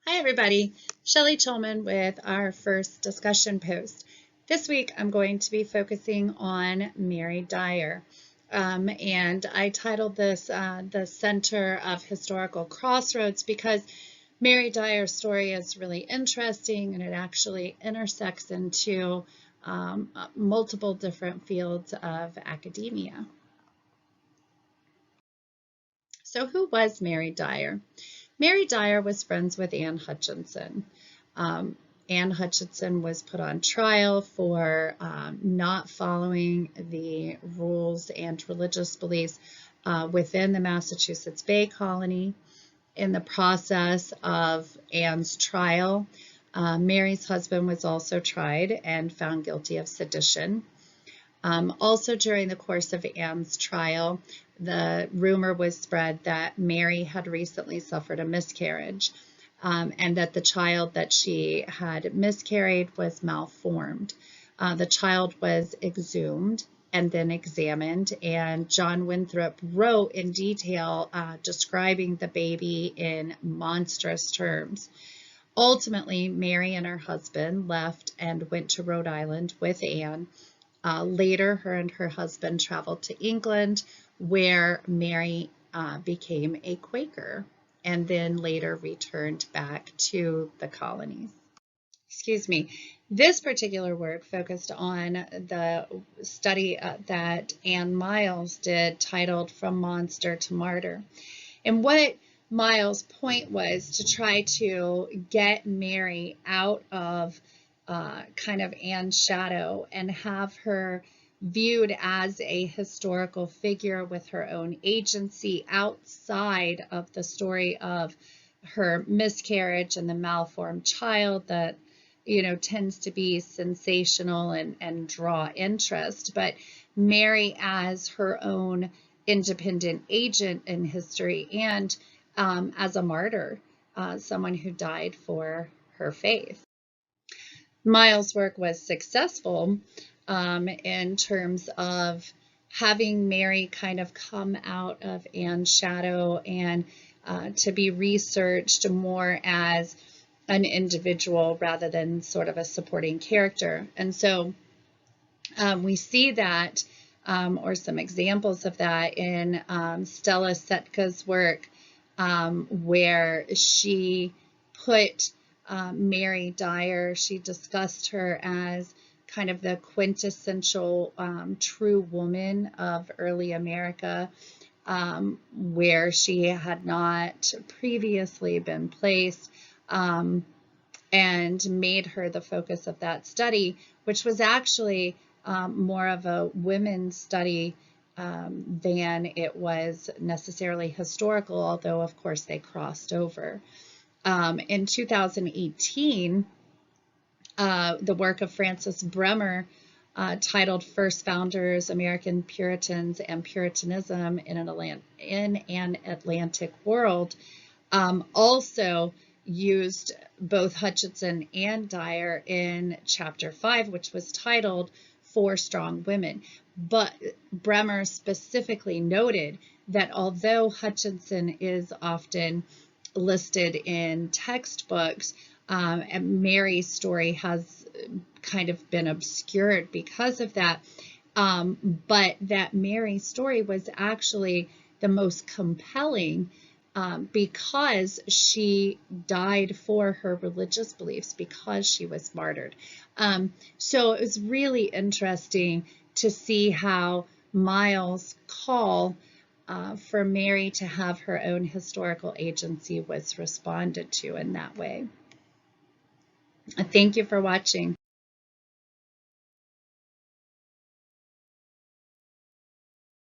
Hi everybody, Shelley Tillman with our first discussion post. This week I'm going to be focusing on Mary Dyer. And I titled this The Center of Historical Crossroads because Mary Dyer's story is really interesting and it actually intersects into multiple different fields of academia. So who was Mary Dyer? Mary Dyer was friends with Anne Hutchinson. Anne Hutchinson was put on trial for not following the rules and religious beliefs within the Massachusetts Bay Colony. In the process of Anne's trial, Mary's husband was also tried and found guilty of sedition. Also during the course of Anne's trial, the rumor was spread that Mary had recently suffered a miscarriage and that the child that she had miscarried was malformed. The child was exhumed and then examined, and John Winthrop wrote in detail describing the baby in monstrous terms. Ultimately, Mary and her husband left and went to Rhode Island with Anne. Later, her and her husband traveled to England, where Mary became a Quaker, and then later returned back to the colonies. Excuse me. This particular work focused on the study that Anne Miles did, titled From Monster to Martyr. And what Miles' point was to try to get Mary out of kind of Anne's shadow and have her viewed as a historical figure with her own agency outside of the story of her miscarriage and the malformed child that tends to be sensational and draw interest, but Mary as her own independent agent in history and as a martyr, someone who died for her faith. Miles' work was successful in terms of having Mary kind of come out of Anne's shadow and to be researched more as an individual rather than sort of a supporting character. And so we see that, or some examples of that in Stella Setka's work, where she put Mary Dyer, she discussed her as kind of the quintessential true woman of early America, where she had not previously been placed, and made her the focus of that study, which was actually more of a women's study than it was necessarily historical, although of course they crossed over. In 2018, the work of Frances Bremer, titled First Founders, American Puritans and Puritanism in an Atlantic World, also used both Hutchinson and Dyer in chapter 5, which was titled For Strong Women. But Bremer specifically noted that although Hutchinson is often listed in textbooks, and Mary's story has kind of been obscured because of that, but that Mary's story was actually the most compelling because she died for her religious beliefs, because she was martyred. So it was really interesting to see how Miles' call for Mary to have her own historical agency was responded to in that way. Thank you for watching.